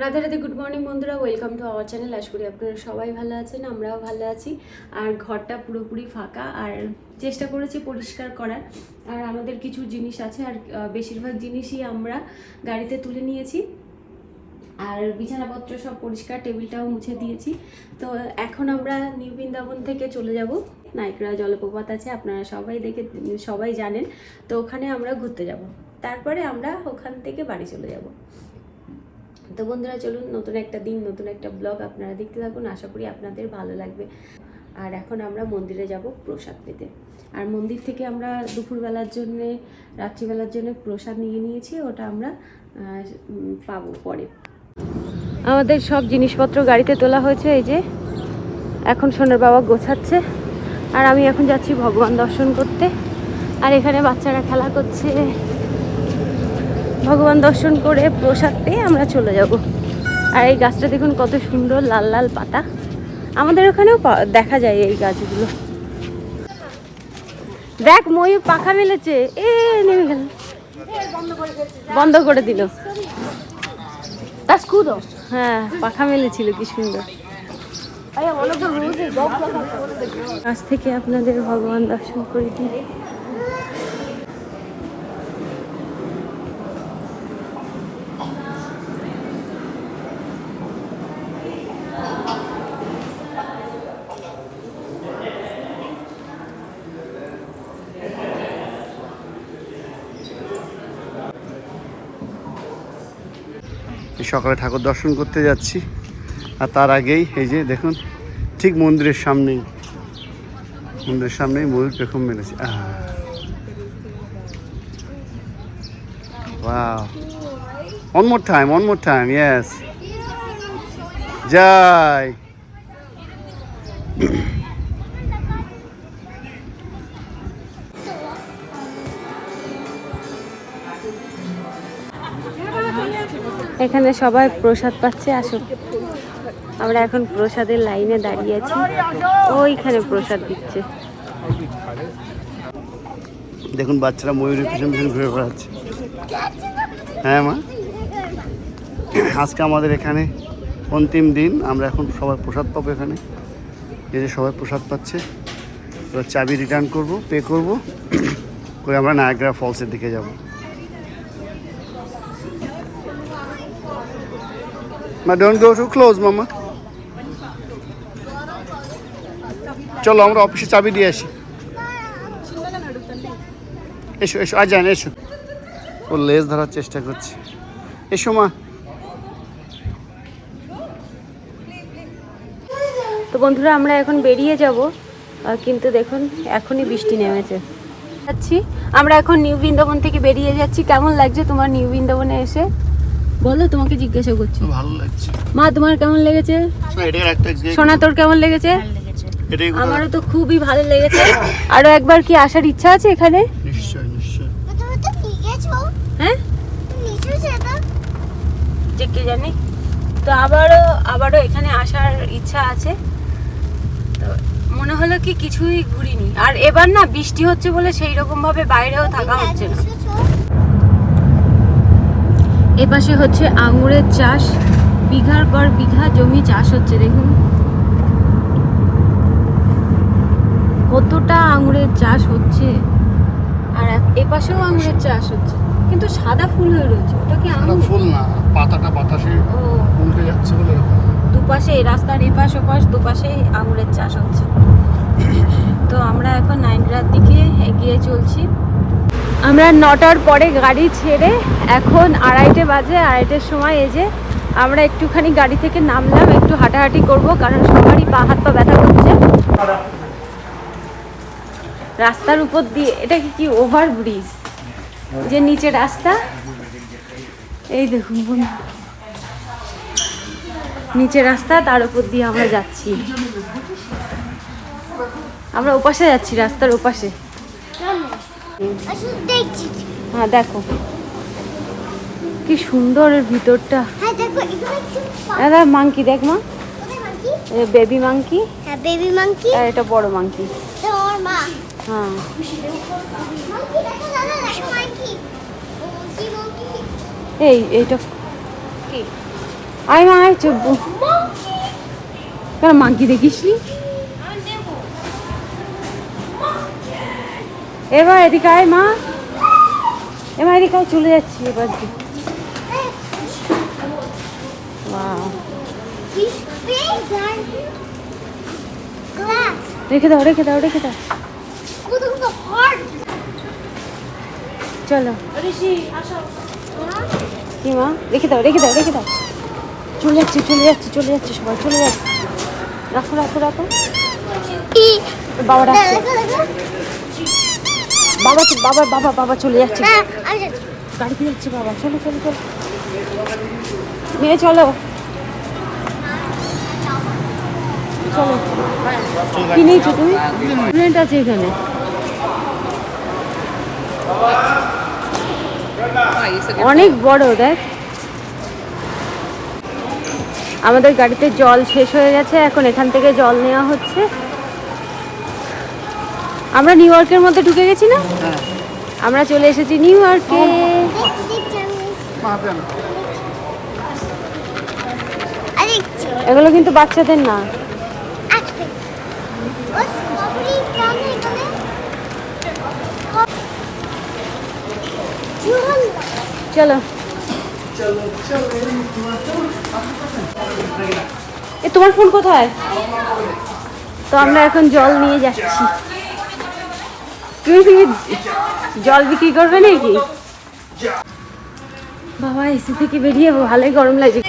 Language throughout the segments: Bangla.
রাধে রাধে, গুড মর্নিং বন্ধুরা, ওয়েলকাম টু আওয়ার চ্যানেল। আশা করি আপনারা সবাই ভালো আছেন, আমরাও ভালো আছি। আর ঘরটা পুরোপুরি ফাঁকা, আর চেষ্টা করেছি পরিষ্কার করার। আর আমাদের কিছু জিনিস আছে, আর বেশিরভাগ জিনিসই আমরা গাড়িতে তুলে নিয়েছি। আর বিছানাপত্র সব পরিষ্কার, টেবিলটাও মুছে দিয়েছি। তো এখন আমরা নিউ বৃন্দাবন থেকে চলে যাব। নায়করা জলপ্রপাত আছে, আপনারা সবাই জানেন। তো ওখানে আমরা ঘুরতে যাব, তারপরে আমরা ওখান থেকে বাড়ি চলে যাব। তো বন্ধুরা চলুন, নতুন একটা দিন, নতুন একটা ব্লগ আপনারা দেখতে থাকুন, আশা করি আপনাদের ভালো লাগবে। আর এখন আমরা মন্দিরে যাব প্রসাদ পেতে। আর মন্দির থেকে আমরা দুপুরবেলার জন্যে, রাত্রিবেলার জন্য প্রসাদ নিয়ে নিয়েছি, ওটা আমরা পাবো পরে। আমাদের সব জিনিসপত্র গাড়িতে তোলা হয়েছে, এই যে এখন সোনার বাবা গোছাচ্ছে। আর আমি এখন যাচ্ছি ভগবান দর্শন করতে। আর এখানে বাচ্চারা খেলা করছে। ভগবান দর্শন করে প্রসাদ পেয়ে আমরা চলে যাব। আর এই গাছটা দেখুন কত সুন্দর, লাল লাল পাতা। আমাদের ওখানেও দেখা যায় এই গাছগুলো। দেখ ময়ূর পাখা মেলেছে, নেমে গেল, বন্ধ করে দিল। হ্যাঁ, পাখা মেলেছিল, কি সুন্দর। কাছ থেকে আপনাদের ভগবান দর্শন করে দিই। সকালে ঠাকুর দর্শন করতে যাচ্ছি, আর তার আগেই এই যে দেখুন ঠিক মন্দিরের সামনেই ময়ূর পেখম মেলেছে। Wow. One more time, yes. Jai. এখানে সবাই প্রসাদ পাচ্ছে, আসুন। আমরা এখন প্রসাদের লাইনে দাঁড়িয়ে আছি, ওইখানে প্রসাদ দিচ্ছে। দেখুন বাচ্চারা ময়ূরের পিছন পিছন ঘুরে বেড়াচ্ছে। হ্যাঁ মা, আজকে আমাদের এখানে অন্তিম দিন, আমরা এখন সবাই প্রসাদ পাবো। এখানে এই যে সবাই প্রসাদ পাচ্ছে, এবার চাবি রিটার্ন করব, পে করব করে আমরা নায়াগ্রা ফলসের দিকে যাব। মা ডোন্ট গো টু ক্লোজ মামা, চলো আমরা অফিসে চাবি দিয়ে আসি। এসো এসো, আজ যান, এসো। ও লেজ ধরার চেষ্টা করছে, এসো মা। তো বন্ধুরা আমরা এখন বেরিয়ে যাব, কিন্তু দেখুন এখনই বৃষ্টি নেমেছে। যাচ্ছি আমরা এখন নিউ বৃন্দাবন থেকে বেরিয়ে যাচ্ছি। কেমন লাগছে তোমার নিউ বৃন্দাবনে এসে? বলো, তোমাকে জিজ্ঞাসা করছি। ভালো লাগছে মা, তোমার কেমন লেগেছে? সোনা, তোর কেমন লেগেছে? আমারও তো খুবই ভালো লেগেছে। আরো একবার কি আসার ইচ্ছা আছে এখানে? নিশ্চয় নিশ্চয়। হ্যাঁ, যে কে জানি। তো আবারও এখানে আসার ইচ্ছা আছে। তো মনে হলো কি কিছুই ঘুরিনি। আর এবার না বৃষ্টি হচ্ছে বলে সেই রকম ভাবে বাইরেও থাকা হচ্ছে না। এপাশে হচ্ছে আঙুরের চাষ, বিঘার পর বিঘা জমি চাষ হচ্ছে। দেখুন কতটা আঙুরের চাষ হচ্ছে। আর এপাশেও আঙুরের চাষ হচ্ছে, কিন্তু সাদা ফুল হয়ে রয়েছে। ওটা কি আঙুর? ফুল না, পাতাটা বাতাসে উল্টে যাচ্ছে বলে। দুপাশে, রাস্তার এপাশ ওপাশ দুপাশে আঙুরের চাষ হচ্ছে। তো আমরা এখন নাইনগ্রার দিকে এগিয়ে চলছি। আমরা 9টার পরে গাড়ি ছেড়ে এখন 2:30 বাজে। 2:30-এর সময় এই যে আমরা একটুখানি গাড়ি থেকে নামলাম, একটু হাঁটাহাঁটি করব, কারণ সবারই পা হাত পা ব্যথা করছে। রাস্তার উপর দিয়ে, এটা কি ওভার ব্রিজ, যে নিচে রাস্তা, এই দেখুন বন্ধু, নিচে রাস্তা, তার উপর দিয়ে আমরা যাচ্ছি। আমরা ওপাশে যাচ্ছি, রাস্তার ওপাশে। হ্যাঁ দেখো কি সুন্দর এর ভিতরটা। দাদা মাংকি দেখ মা, বেবি মাংকি। হ্যাঁ বেবি মাংকি, আর এটা বড় মাংকি। ওর মা। হ্যাঁ মাংকি দেখো দাদা, দেখো মাংকি। ও কি মাংকি? এইটা আয় মা আয় চব্বু কেন মাঙ্কি দেখিস নি এবার এদিকে আয় মা এবার এদিকে আয় চলে যাচ্ছি এবার Wow. রেখে দাও চলো কি মা রেখে দাও চলে যাচ্ছে সবাই চলে যাচ্ছে রাখো বাবা ডাকছে বাবা চলে যাচ্ছে গাড়িতে যাচ্ছে বাবা চলো মেয়ে চলো কি নিয়েছো তুমি রেস্টুরেন্ট আছে এখানে অনেক বড় দেখ আমাদের গাড়িতে জল শেষ হয়ে গেছে এখন এখান থেকে জল নেওয়া হচ্ছে আমরা নিউ ইয়র্কের মধ্যে ঢুকে গেছি না আমরা চলে এসেছি নিউ ইয়র্কে এগুলো কিন্তু বাচ্চাদের না চলো এ তোমার ফোন কোথায় তো আমরা এখন জল নিয়ে যাচ্ছি তুমি জল বিক্রি করবে নাকি বাবা এসি থেকে বেরিয়ে ভালোই গরম লাগছে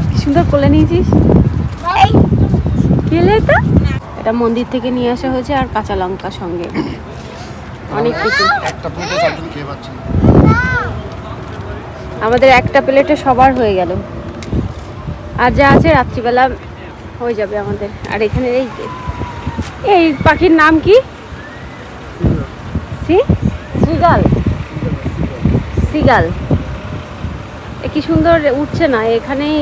কি সুন্দর কোলে নিয়েছিস খেলে তো এটা মন্দির থেকে নিয়ে আসা হয়েছে আর কাঁচা লঙ্কা সঙ্গে অনেক কিছু আমাদের একটা প্লেটে সবার হয়ে গেল আর যা আছে রাত্রিবেলা হয়ে যাবে আমাদের আর এখানে এই পাখির নাম কি সিগাল কি সুন্দর উঠছে না এখানেই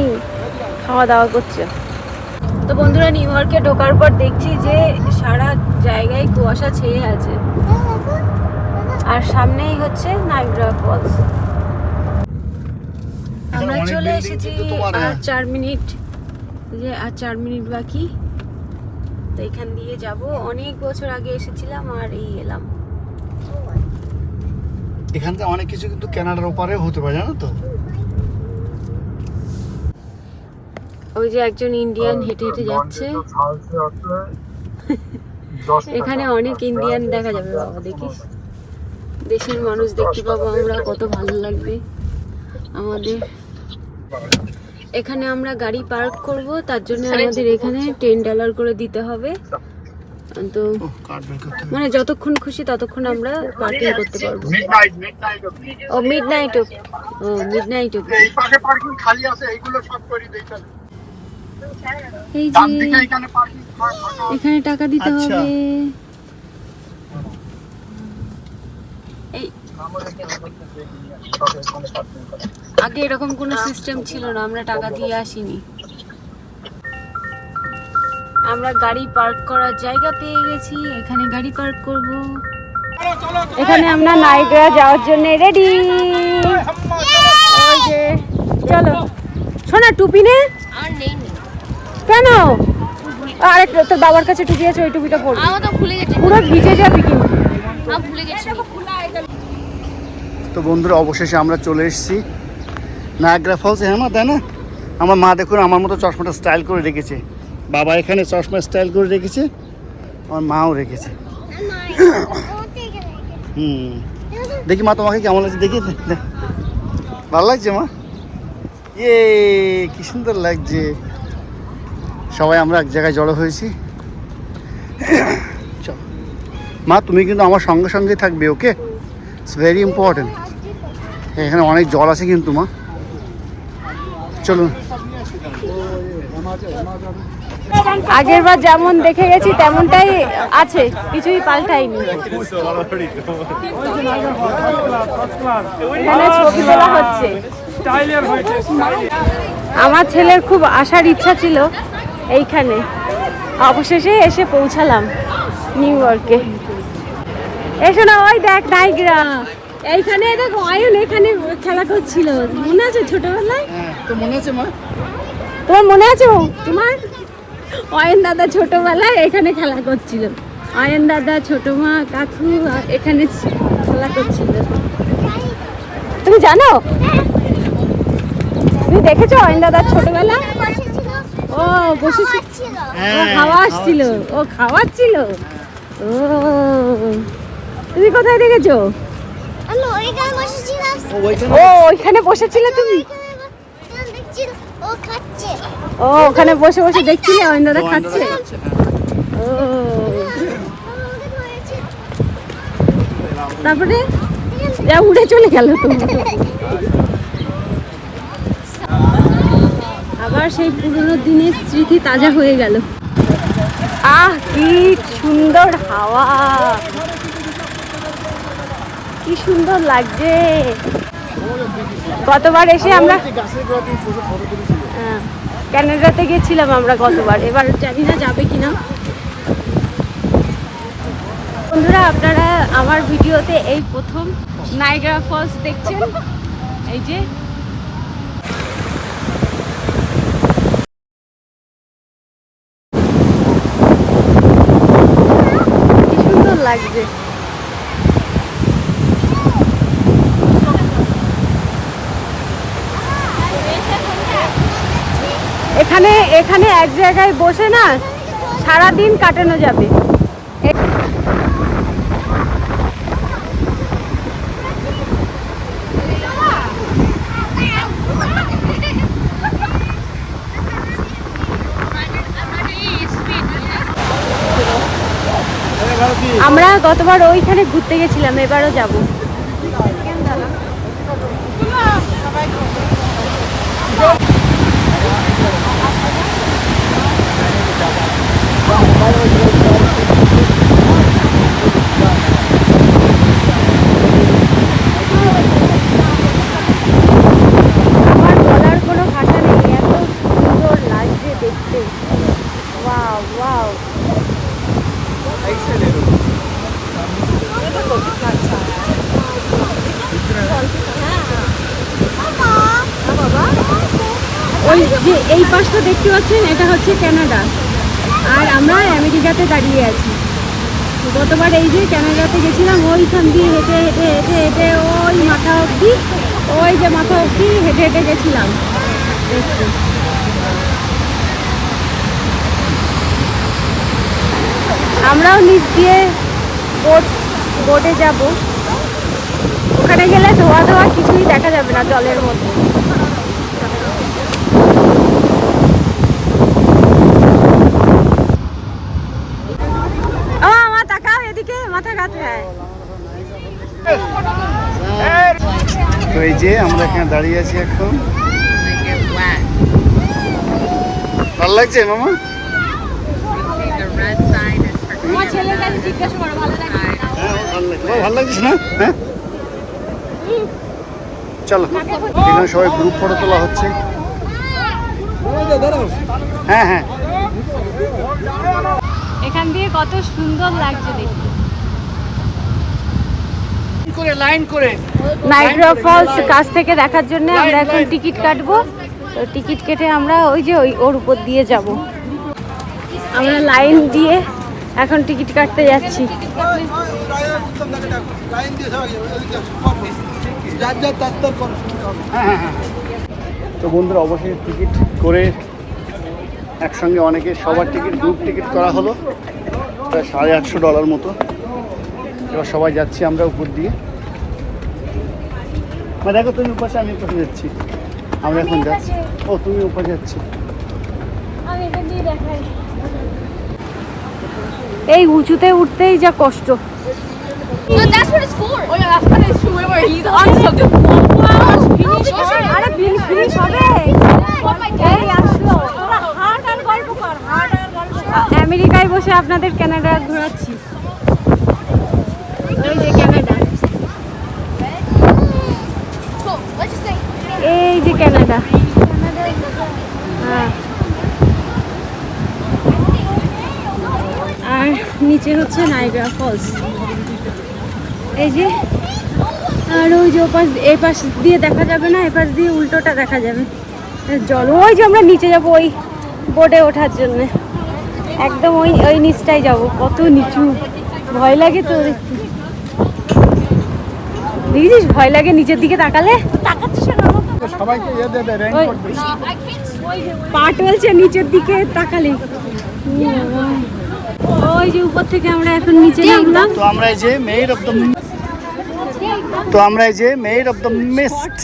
খাওয়া দাওয়া করছে তো বন্ধুরা নিউ ইয়র্কে ঢোকার পর দেখছি যে সারা জায়গায় কুয়াশা ছেয়ে আছে আর সামনেই হচ্ছে নায়াগ্রা ফলস আমরা চলে এসেছি আর 4 মিনিট আর 4 মিনিট বাকি তো এখান দিয়ে যাব অনেক বছর আগে এসেছিলাম আর এই এলাম এখান থেকে অনেক কিছু কিন্তু কানাডার ওপারে হতে পারে জানো তো ওই যে একজন ইন্ডিয়ান হেঁটে হেঁটে যাচ্ছে এখানে অনেক ইন্ডিয়ান দেখা যাবে বাবা দেখিস দেশের মানুষ দেখতে পাবো আমরা কত ভালো লাগবে আমাদের এখানে আমরা গাড়ি পার্ক করব তার জন্য আমাদের এখানে $10 করে দিতে হবে তো মানে যতক্ষণ খুশি ততক্ষণ আমরা পার্কিং করতে পারবো ও মিডনাইট খালি আছে এইগুলো সব করে দেই এই যে এখানে টাকা দিতে হবে এই আগে এরকম কোনো সিস্টেম ছিল না আমরা টাকা দিয়ে আসিনি আমরা গাড়ি পার্ক করার জায়গা পেয়ে গেছি এখানে গাড়ি পার্ক করব এখানে আমরা নায়াগ্রা যাওয়ার জন্য রেডি ওই যে চলো শোনা টুপি নে আর নেই কেন আরে তোর বাবার কাছে টুপি আছে ওই টুপিটা পরবি আমার তো ভুলে গেছি পুরো ভিজে যাবি কিন্তু আমি ভুলে গেছি তো বন্ধুরা অবশেষে আমরা চলে এসেছি নায়াগ্রা ফলস হ্যাঁ মা তাই না আমার মা দেখুন আমার মতো চশমাটা স্টাইল করে রেখেছে বাবা এখানে চশমা স্টাইল করে রেখেছে আমার মাও রেখেছে দেখি মা তোমাকে কেমন লাগছে দেখি ভালো লাগছে মা কি সুন্দর লাগছে সবাই আমরা এক জায়গায় জড়ো হয়েছি চলো মা তুমি কিন্তু আমার সঙ্গে সঙ্গেই থাকবে ওকে ইটস ভেরি ইম্পর্টেন্ট এখানে অনেক জল আছে কিন্তু মা চলুন আগের বার যেমন দেখে গেছি তেমনটাই আছে কিছুই পাল্টায়নি এখানে ছবি তোলা হচ্ছে আমার ছেলের খুব আসার ইচ্ছা ছিল এইখানে অবশেষে এসে পৌঁছালাম নিউ ইয়র্কে এসো না ওই দেখ নায়াগ্রা এইখানে দেখো অয়ন এখানে খেলা করছিল, মনে আছে ছোটবেলায়? হ্যাঁ, তো মনে আছে মা? তোমার মনে আছে? তোমার অয়ন দাদা ছোটবেলায় এখানে খেলা করছিল। অয়ন দাদা, ছোট মা, কাকু এখানে খেলা করছিল। তুমি জানো? তুমি দেখেছো অয়ন দাদার ছোটবেলা? ও বসেছিল, ও খাওয়া আসছিল, ও খাওয়াচ্ছিল। ও তুমি কোথায় দেখেছো? আমি ওইখানে বসেছিলাম। ও ওইখানে বসেছিলে তুমি? ও খাচ্ছে। ও ওখানে বসে বসে দেখছিলে অয়ন দাদা খাচ্ছে? ও তারপরে যা উড়ে চলে গেল তো। আবার সেই পুরোনো দিনের স্মৃতি তাজা হয়ে গেল। আহ কি সুন্দর হাওয়া, কি সুন্দর লাগছে। গতবার এসে আমরা ক্যানাডাতে গেছিলাম আমরা গতবার, এবার জানি না যাবে কিনা। বন্ধুরা আপনারা আমার ভিডিওতে এই প্রথম নায়াগ্রা ফলস দেখছেন। এই যে কি সুন্দর লাগছে। এখানে এখানে এক জায়গায় বসে না সারাদিন কাটানো যাবে। আমরা গতবার ওইখানে ঘুরতে গেছিলাম, এবারও যাব। আমার বলার কোনো ভাষা নেই, এত সুন্দর লাগছে দেখতে। Wow wow. ওই যে এই পাশটা দেখতে পাচ্ছেন, এটা হচ্ছে কানাডা, আর আমরা আমেরিকাতে দাঁড়িয়ে আছি। গতবার এই যে কানাডাতে গেছিলাম, ওইখান দিয়ে হেঁটে হেঁটে হেঁটে হেঁটে ওই মাথা অবধি, ওই যে মাথা অবধি হেঁটে হেঁটে গেছিলাম দেখতে। আমরাও নিচ দিয়ে বোটে যাব। ওখানে গেলে ধোয়া ধোয়া কিছুই দেখা যাবে না জলের মধ্যে। আমার তাকাও এদিকে, মাথা ঘাটায়। তো এই যে আমরা এখানে দাঁড়িয়ে আছি এখন। ভালো লাগছে মামা? আমার ছেলের কাছে জিজ্ঞাসা করো, ভালো লাগে? ভালো লাগছে না? হ্যাঁ চলো, এখানে সবাই গ্রুপ ফটো তোলা হচ্ছে। হ্যাঁ হ্যাঁ, এখান দিয়ে কত সুন্দর লাগছে দেখতে। লাইন করে নায়াগ্রা ফলস কাছ থেকে দেখার জন্য আমরা এখন টিকিট কাটবো। তো টিকিট কেটে আমরা ওই যে ওর উপর দিয়ে যাব। আমরা লাইন দিয়ে এখন টিকিট কাটতে যাচ্ছি। তো বন্ধুরা অবশ্যই টিকিট করে একসঙ্গে অনেকে সবার টিকিট গ্রুপ টিকিট করা হলো প্রায় $850 মতো। এবার সবাই যাচ্ছি আমরা উপর দিয়ে। দেখো তুমি উপাসে, আমি উপাসে যাচ্ছি। আমরা এখন যাচ্ছি। ও তুমি উপাসে যাচ্ছি। এই উঁচুতে উঠতেই যা কষ্ট। No, that's what it's for. Oh yeah, that's what it's true. Where he's on something. আরে ফিনিশ হবে। এই আসলো। তোরা হার্ট আর গল্প কর, হার্ট আর গল্প কর। আমেরিকায় বসে আপনাদের কানাডা ঘোরাচ্ছি। এই যে Canada, Cool. Let's just say. এই যে কানাডা। হ্যাঁ, আর নিচে হচ্ছে নায়াগ্রা ফলস। এই যে আর ওই যে ওপাশ এই পাশ দিয়ে দেখা যাবে না, এপাশ দিয়ে উল্টোটা দেখা যাবে জল। ওই যে আমরা নিচে যাব ওই বোটে ওঠার জন্য, একদম ওই ওই নিচটাই যাব। কত নিচু, ভয় লাগে তো দেখতে। দেখেছিস ভয় লাগে নিচের দিকে তাকালে। সবাইকে ইয়ে দেবে রেইনকোট বেশি। পা টলছে নিচের দিকে তাকালে। ওই যে উপর থেকে আমরা এখন নিচে নামলাম। তো আমরা এই যে মেইড অফ দ্য মিস্ট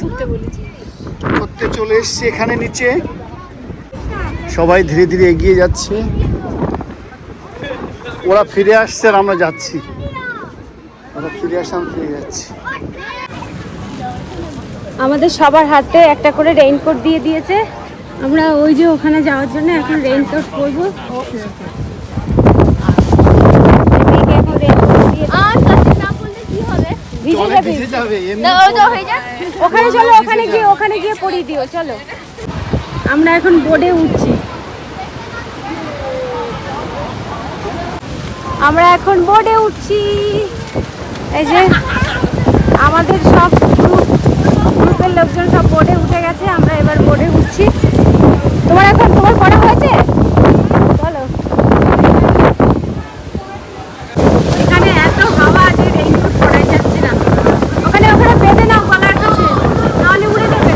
করতে চলে এসেছি এখানে নিচে। সবাই ধীরে ধীরে এগিয়ে যাচ্ছে, ওরা ফিরে আসছে আর আমরা যাচ্ছি। ওরা ফিরে আসছে, আমরা ফিরে যাচ্ছি। আমাদের সবার হাতে একটা করে রেইনকোট দিয়ে দিয়েছে। আমরা ওই যে ওখানে যাওয়ার জন্য এখন রেইনকোট পরবো। জলে ভিজে যাবে এমনি। ওখানে চলো, ওখানে গিয়ে পরিয়ে দিও। চলো আমরা এখন বোর্ডে উঠছি। এই যে আমাদের সব গ্রুপের লোকজন সব বোর্ডে উঠে গেছে, আমরা এবার বোর্ডে উঠছি। তোমার পড়া হয়েছে? বলো। এখানে এত হাওয়া আছে, রেইনকোট পরাই যাচ্ছে না। ওখানে বেঁধে নাও গলার কাছে, নাহলে উড়ে যাবে।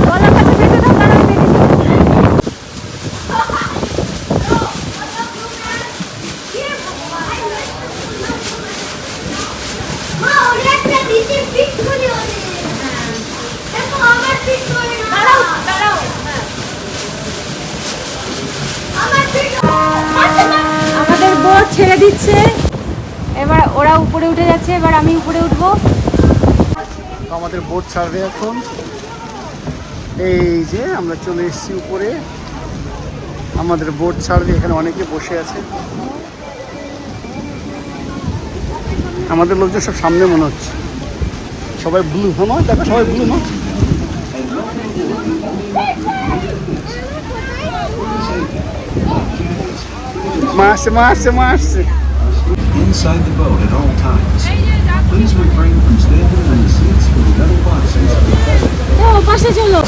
গলার কাছে বেঁধে দাও, তাহলে বেঁধে যাবে। আমাদের বোট ছেড়ে দিচ্ছে, এবার ওরা উপরে উঠে যাচ্ছে, এবার আমি উপরে উঠবো। আমাদের বোট ছাড়বে এখন। এই যে আমরা চলে এসেছি উপরে, আমাদের বোট ছাড়বে। এখানে অনেকে বসে আছে, আমাদের লোকজন সব সামনে মনে হচ্ছে। সবাই ব্লু, হ্যাঁ দেখো সবাই ব্লু না। মারছে Inside the boat at all times. Please refrain from standing on the seats for the metal boxes of the boat. ও পাশে চলো।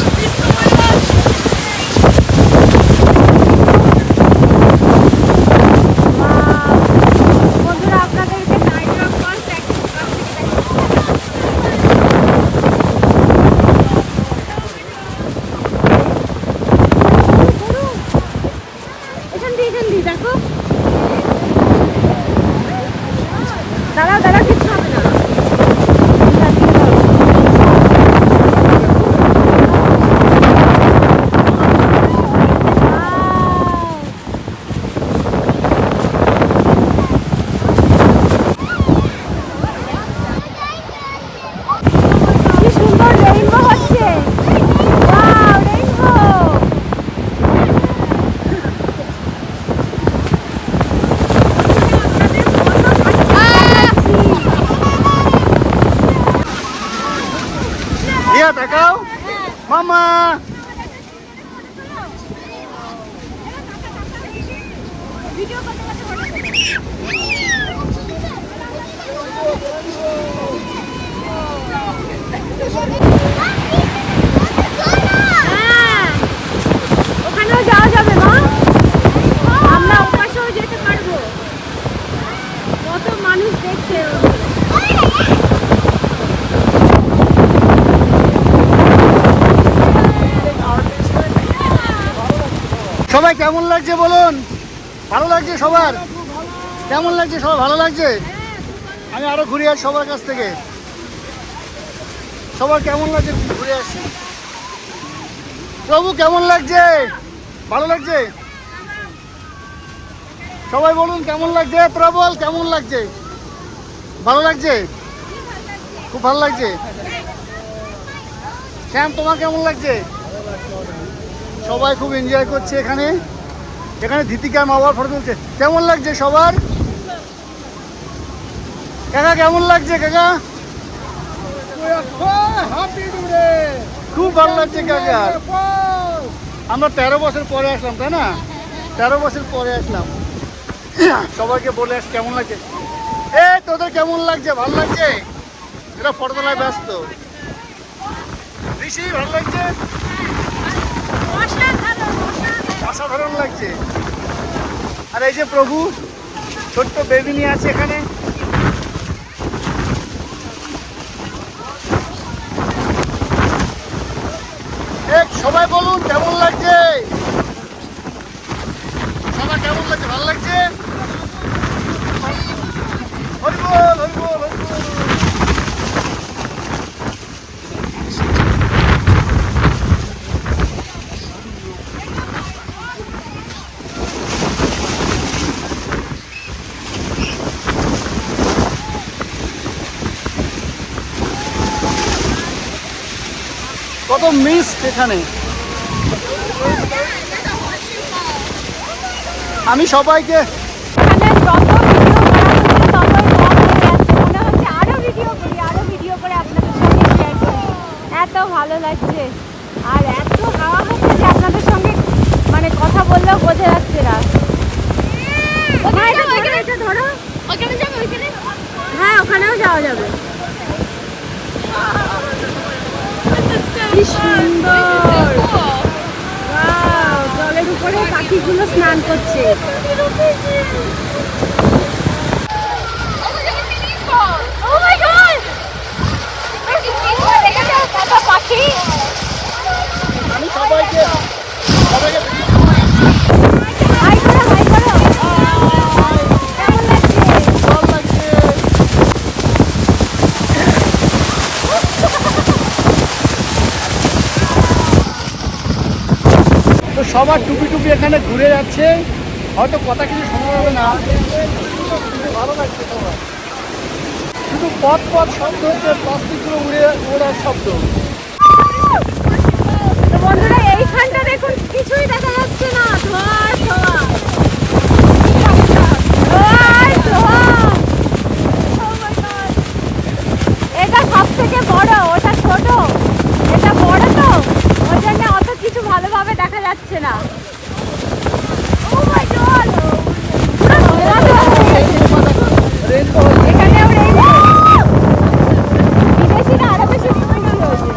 বন্ধুরা আপনাদেরকে নাইট ফলস এখান দিয়ে দেখো। দাঁড়াও কিচ্ছু হবে না। কি সুন্দর রেইনবো হচ্ছে। Wow, rainbow. দিয়া দেখাও মামা। ওখানেও যাওয়া যাবে মা, আমরা ওপাশেও যেতে পারবো। কত মানুষ দেখছে। সবাই কেমন লাগছে বলুন? ভালো লাগছে সবার? কেমন লাগছে সবার? ভালো লাগছে? আমি আরো ঘুরে আসি সবার কাছ থেকে। সবার কেমন লাগছে ঘুরে আসি। প্রভু কেমন লাগছে? ভালো লাগছে? সবাই বলুন কেমন লাগছে? প্রবল কেমন লাগছে? ভালো লাগছে? খুব ভালো লাগছে। শ্যাম তোমার কেমন লাগছে? সবাই খুব এনজয় করছে এখানে। এখানে ধৃতিকার মা বাবার ফটো তুলছে। কেমন লাগছে সবার? কাকা কেমন লাগছে কাকা? খুব ভালো লাগছে কাকা। আমরা 13 বছর পরে আসলাম, তাই না? 13 বছর পরে আসলাম। সবাইকে বলে আস কেমন লাগছে। এ তোদের কেমন লাগছে? ভালো লাগছে? এটা ফটো তোলায় ব্যস্ত। ঋষি ভালো লাগছে? অসাধারণ লাগছে। আর এই যে প্রভু ছোট্ট বেবি নিয়ে আছে এখানে। সবাই বলুন কেমন লাগছে? সবাই কেমন লাগছে? ভালো লাগছে? হরি বল, হরি বল, হরি বল। কত মিস এখানে। আমি সবাইকে এত ভালো লাগছে আর এত হাওয়া হচ্ছে যে আপনাদের সঙ্গে মানে কথা বললেও বোঝা যাচ্ছে না। এটা ধরো, হ্যাঁ ওখানেও যাওয়া যাবে। কি সুন্দর, ওয়াও, জলের উপরে পাখিগুলো স্নান করছে। পাখি আমি সবাইকে সবাইকে হাই করো, হাই করো। কেমন লাগছে? ভালো লাগছে। তো সবার টুপি টুপি এখানে ঘুরে যাচ্ছে, হয়তো কথা কিছু শোনা যাবে না, ভালো লাগছে সবার। শুধু পথ পথ শব্দ হচ্ছে, প্লাস্টিকগুলো উড়ে ওড়ার শব্দ। তো বন্ধুরা এইখানটা দেখুন কিছুই দেখা যাচ্ছে না, ধোঁয়ার ধোঁয়া, ধোঁয়ার ধোঁয়া। Oh my God! এটা সব থেকে বড়, ওটা ছোট, এটা বড় তো ওই জন্য অত কিছু ভালোভাবে দেখা যাচ্ছে না। Oh my God! পুরো ধোঁয়া ধোঁয়া হয়ে গেছে। এখানেও রেইনবো। বিদেশিরা আরো বেশি খুশি হয়েছে।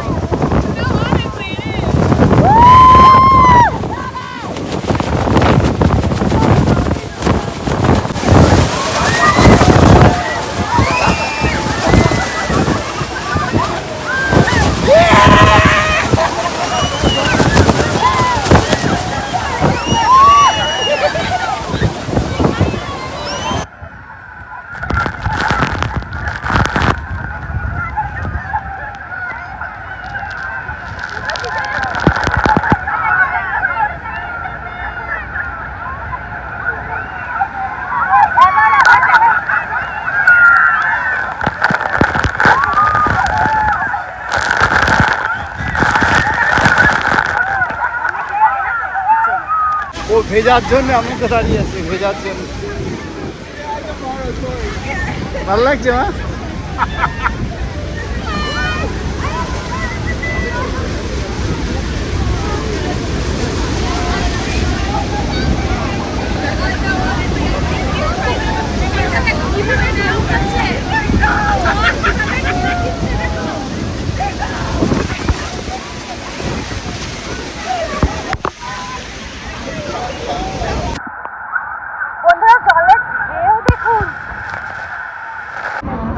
ও ভেজার জন্য আমি তো দাঁড়িয়ে আছি, ভেজার জন্য। ভালো লাগছে মা?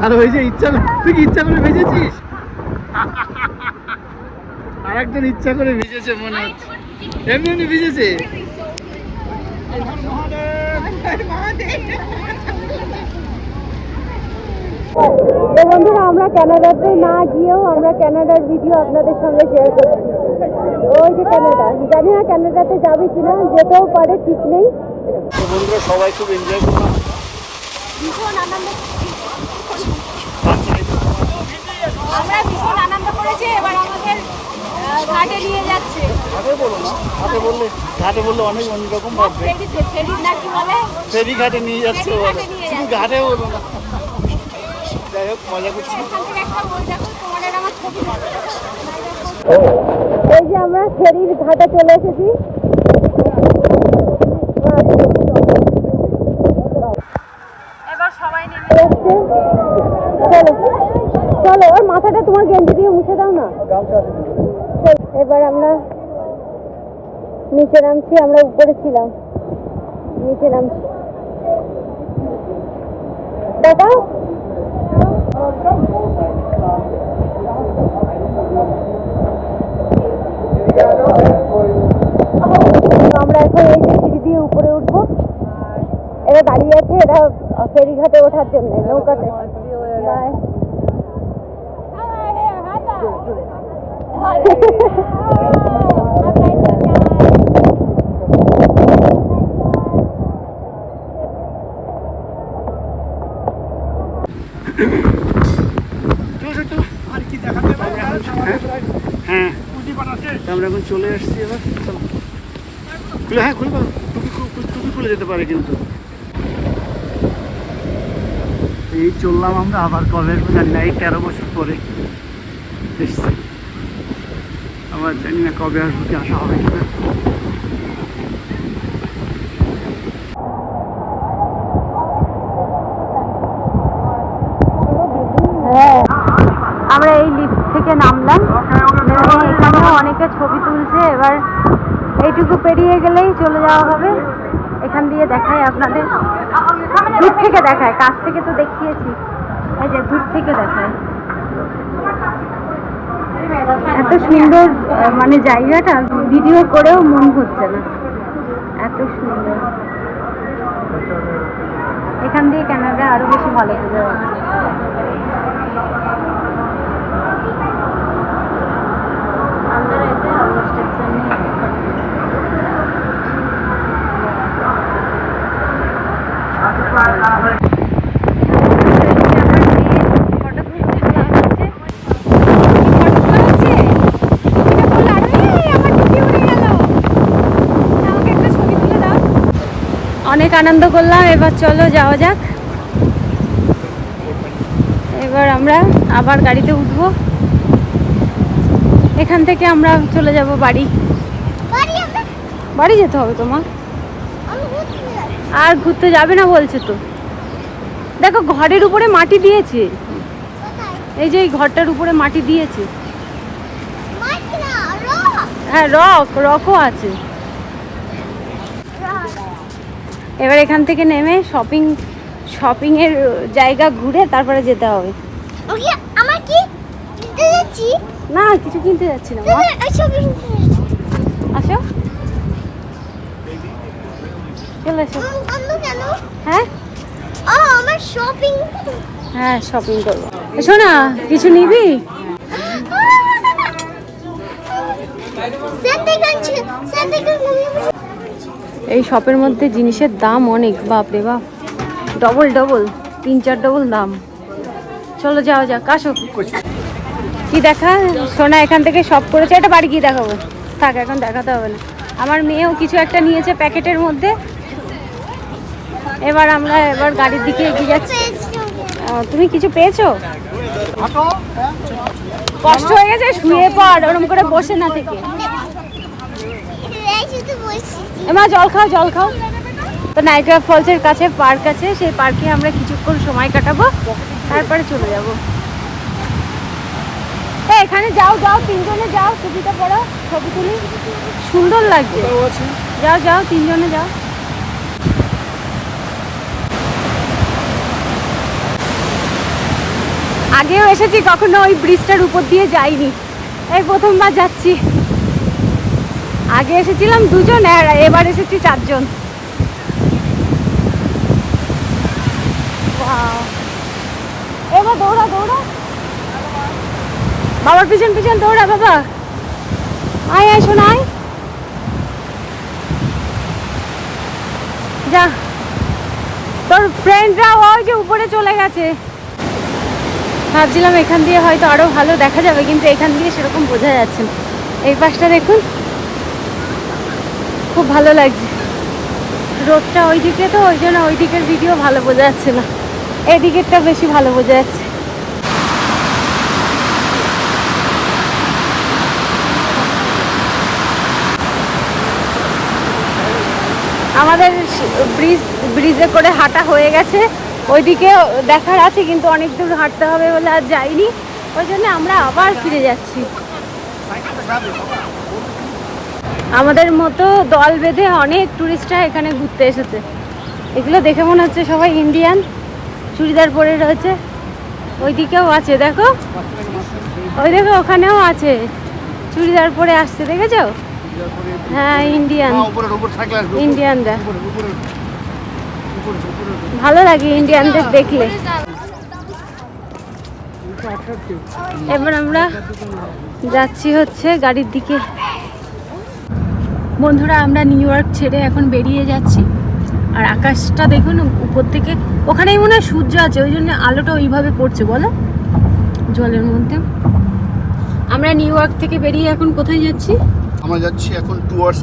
আর ওই যে ইচ্ছা, তুই কি ইচ্ছা করে ভেজেছিস? আর একজন ইচ্ছা করে ভিজেছে মনে হচ্ছে, এমনি এমনি ভিজেছে। তো বন্ধুরা আমরা কানাডাতে না গিয়েও আমরা কানাডার ভিডিও আপনাদের সঙ্গে শেয়ার করছি। ওই যে কানাডা, জানি না কানাডাতে যাবে কিনা, যেতেও পারে ঠিক নেই। তো বন্ধুরা সবাই খুব এনজয় করলাম। ভীষণ আনন্দ, আমরা ভীষণ আনন্দ করেছি। এবার আমাদের ঘাটে নিয়ে যাচ্ছে। ঘাটে বলো না, ঘাটে বললে অনেক অন্যরকম ভাববে। ফেরি না কি বলে, ফেরি ঘাটে নিয়ে যাচ্ছে ফেরি বলো, ঘাটে নিয়ে শুধু যাচ্ছে। ঘাটে বলো না। যাই হোক, মজা করছি। এই যে আমরা ফেরির ঘাটে চলে এসেছি। এবার সবাই নেমে চলো, ওর মাথাটা তোমার গেঞ্জি দিয়ে মুছে দাও না। এবার আমরা নিচে নামছি, আমরা উপরে ছিলাম, নিচে নামছি। দেখাও। আমরা এখন এই যে সিঁড়ি দিয়ে উপরে উঠবো। এরা দাঁড়িয়ে আছে, এরা ফেরিঘাটে ওঠার জন্য, নৌকাতে। বাই। হ্যাঁ, আমরা এখন চলে আসছি। এবার চলো খুলে, হ্যাঁ খুলবো, টুপি খুলে যেতে পারে কিন্তু। এই চললাম আমরা, আবার কবে আসবো জানি না। এই 13 বছর পরে এসছি, আবার জানি না কবে আসবো, কি আসা হবে কিনা। হ্যাঁ, আমরা এই লিফট থেকে নামলাম, নেমে এখানেও অনেকে ছবি তুলছে। এবার এইটুকু পেরিয়ে গেলেই চলে যাওয়া হবে। এখান দিয়ে দেখায় আপনাদের, দূর থেকে দেখায়, কাছ থেকে তো দেখিয়েছি, এই যে দূর থেকে দেখায়। এত সুন্দর মানে জায়গাটা, ভিডিও করেও মন হচ্ছে না, এত সুন্দর। এখান দিয়ে ক্যামেরা আরো বেশি ভালো বোঝা যাচ্ছে। অনেক আনন্দ করলাম, এবার চলো যাওয়া যাক। এবার আমরা আবার গাড়িতে উঠবো, এখান থেকে আমরা চলে যাব বাড়ি। বাড়ি যেতে হবে তোমার, আর ঘুরতে যাবে না বলছে তো। দেখো ঘরের উপরে মাটি দিয়েছে, এই যে এই ঘরটার উপরে মাটি দিয়েছে। হ্যাঁ, রকও আছে। এবার এখান থেকে নেমে শপিং এর জায়গা ঘুরে তারপরে যেতে হবে। আমার কি কিনতে যাচ্ছি? না, কিছু কিনতে যাচ্ছি না। আসো, চলে এসো। কেন? হ্যাঁ, আমার শপিং। হ্যাঁ শপিং করবো। এসো না, কিছু নিবি? এই শপের মধ্যে জিনিসের দাম অনেক, বাপরে বাপ, ডবল 3-4 ডবল দাম। চলো যাওয়া যাক, আসো। কি দেখা সোনা এখান থেকে শপ করেছে, এটা বাড়ি গিয়ে দেখাবো, থাক এখন দেখাতে হবে না। আমার মেয়েও কিছু একটা নিয়েছে প্যাকেটের মধ্যে। এবার আমরা গাড়ির দিকে এগিয়ে যাচ্ছি। তুমি কিছু পেয়েছো? কষ্ট হয়ে গেছে, শুয়ে পড়, ওরকম করে বসে না থেকে। এমা জল খাও। তো নাইগ্রা ফলসের কাছে পার্ক আছে, সেই পার্কে আমরা কিছুক্ষণ সময় কাটাবো, তারপরে চলে যাব। এখানে যাও 3 জনে যাও, ছবিটা পড়ো, ছবি তুলি, সুন্দর লাগছে। যাও 3 জনে যাও। আগেও এসেছি, কখনো ওই ব্রিজটার উপর দিয়ে যাইনি, এই প্রথমবার যাচ্ছি। আগে এসেছিলাম 2 জন, আর এবার এসেছি 4 জন। এবার দৌড়া বাবার পিছন দৌড়া, বাবা আয় শোনা, আয় যা। তোর ফ্রেন্ডরা ওই যে উপরে চলে গেছে। ভাবছিলাম এখান দিয়ে হয়তো আরো ভালো দেখা যাবে, কিন্তু এখান দিয়ে সেরকম বোঝা যাচ্ছে না। এই পাশটা দেখুন, খুব ভালো লাগছে। রোডটা ওইদিকে তো, ওই জন্য ওই দিকের ভিডিও ভালো বোঝা যাচ্ছে না, এদিকেরটা বেশি ভালো বোঝা যাচ্ছে। আমাদের ব্রিজে করে হাঁটা হয়ে গেছে, ওইদিকে দেখার আছে কিন্তু অনেক দূর হাঁটতে হবে বলে আর যাইনি, ওই জন্য আমরা আবার ফিরে যাচ্ছি। আমাদের মতো দল বেঁধে অনেক টুরিস্টরা এখানে ঘুরতে এসেছে। এগুলো দেখে মনে হচ্ছে সবাই ইন্ডিয়ান, চুড়িদার পরে রয়েছে। ওইদিকেও আছে, দেখো ওই দেখো ওখানেও আছে, চুড়িদার পরে আসছে, দেখেছো? হ্যাঁ ইন্ডিয়ান, ইন্ডিয়ানরা ভালো লাগে ইন্ডিয়ানদের দেখলে। এবার আমরা যাচ্ছি হচ্ছে গাড়ির দিকে। বন্ধুরা আমরা নিউ ইয়র্ক ছেড়ে এখন বেরিয়ে যাচ্ছি। আর আকাশটা দেখুন উপর থেকে, ওখানেই মনে হয় সূর্য আছে, ওই জন্য আলোটা ওইভাবে পড়ছে বলো জলের মধ্যে। আমরা নিউ ইয়র্ক থেকে বেরিয়ে এখন কোথায় যাচ্ছি? আমরা যাচ্ছি এখন টুয়ার্ডস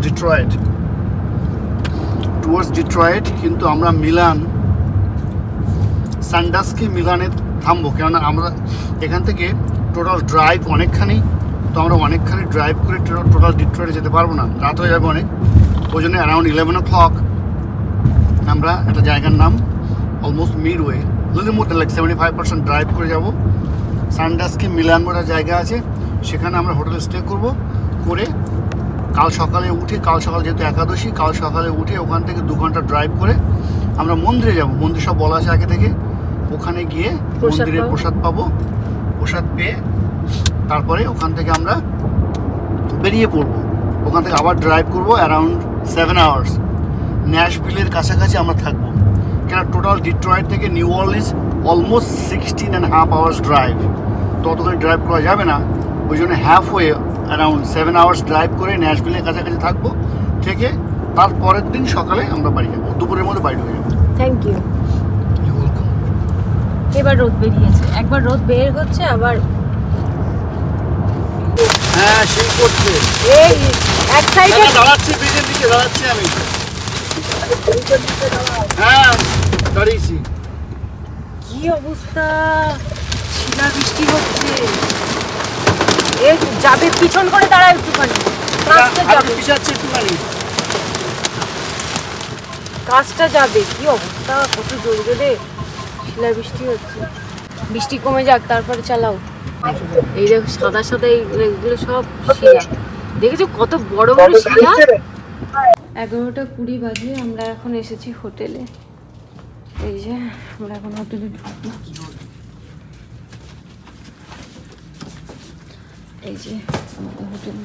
ডিট্রয়েট, কিন্তু আমরা মিলান সানডাস্কে মিলানে থামবো, কেননা আমরা এখান থেকে টোটাল ড্রাইভ অনেকখানি, তো আমরা অনেকখানি ড্রাইভ করে টোটাল ডিট্রয়েটে যেতে পারবো না, রাত হয়ে যাবে অনেক। ওই জন্য অ্যারাউন্ড 11 o'clock আমরা একটা জায়গার নাম almost midway, little more like 75% drive করে যাব। সানডাস্কে মিলান বলে জায়গা আছে, সেখানে আমরা হোটেলে স্টে করব, করে কাল সকালে যেহেতু একাদশী, কাল সকালে উঠে ওখান থেকে 2 ঘন্টা ড্রাইভ করে আমরা মন্দিরে যাব। মন্দির সব বলা আছে আগে থেকে, ওখানে গিয়ে মন্দিরে প্রসাদ পাবো, প্রসাদ পেয়ে তারপরে ওখান থেকে আমরা বেরিয়ে পড়বো। ওখান থেকে আবার ড্রাইভ করবো অ্যারাউন্ড 7 hours। ন্যাশভিলের কাছাকাছি আমরা থাকবো, কেন টোটাল ডিট্রয়েট থেকে New Orleans almost 16.5 hours drive, ততখানি ড্রাইভ করা যাবে না। ওই জন্য হাফওয়ে অ্যারাউন্ড 7 hours ড্রাইভ করে ন্যাশভিলের কাছাকাছি থাকবো, থেকে তারপরের দিন সকালে আমরা বাড়ি যাবো, দুপুরের মধ্যে বাড়ি হয়ে যাবো। Thank you. এবার রোদ বেরিয়েছে, একবার রোদ বের হচ্ছে আবার। হ্যাঁ সেই করছে, এই এক সাইডে দাঁড়াচ্ছি, ব্রিজের দিকে দাঁড়াচ্ছি আমি, হ্যাঁ দাঁড়িয়েছি। কি অবস্থা, শিলা বৃষ্টি হচ্ছে। এ যাবে, পিছন করে দাঁড়ায় একটুখানি, কাজটা যাবে, কাজটা যাবে। কি অবস্থা, কত জোর রে শিলা বৃষ্টি হচ্ছে। বৃষ্টি কমে যাক তারপরে চালাও। এই দেখো সাদা সাদা এইগুলো সব শিলা, দেখেছো কত বড় বড় শিলা। 11:20 বাজে, আমরা এখন এসেছি হোটেলে। এই যে আমরা এখন হোটেলে ঢুকবো। এই যে আমাদের হোটেল,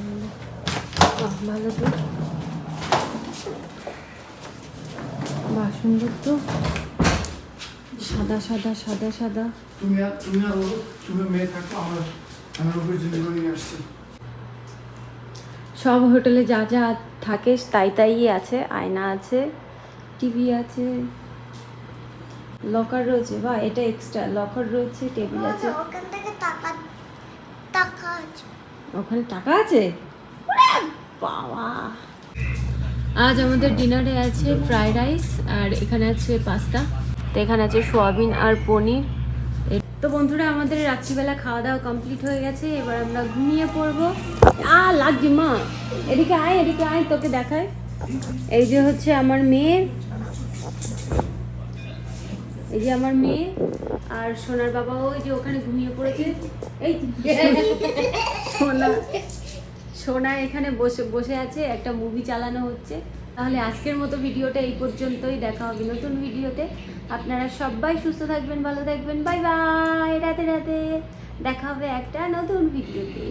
ভালো তো, বাহ সুন্দর তো, সাদা সাদা সাদা সাদা। সব হোটেলে যা যা থাকে তাই তাই আছে, আয়না আছে, টিভি আছে, লকার রয়েছে, বা এটা এক্সট্রা লকার রয়েছে, টেবিল আছে। ওখান থেকে টাকা আছে, ওখানে টাকা আছে বাবা। আজ আমাদের ডিনারে আছে ফ্রাইড রাইস, আর এখানে আছে পাস্তা, তো এখানে আছে সোয়াবিন আর পনির। তো বন্ধুরা আমাদের রাত্রিবেলা খাওয়া দাওয়া কমপ্লিট হয়ে গেছে, এবার আমরা ঘুমিয়ে পড়বো। লাগছে মা, এদিকে আয় তোকে দেখায়। এই যে হচ্ছে আমার মেয়ে, এই যে আমার মেয়ে, আর সোনার বাবা ওই যে ওখানে ঘুমিয়ে পড়েছে। এই সোনা এখানে বসে আছে, একটা মুভি চালানো হচ্ছে। তাহলে আজকের মতো ভিডিওটা এই পর্যন্তই, দেখা হবে নতুন ভিডিওতে। আপনারা সবাই সুস্থ থাকবেন, ভালো থাকবেন, বাই বাই, রাতে রাতে দেখা হবে একটা নতুন ভিডিওতে।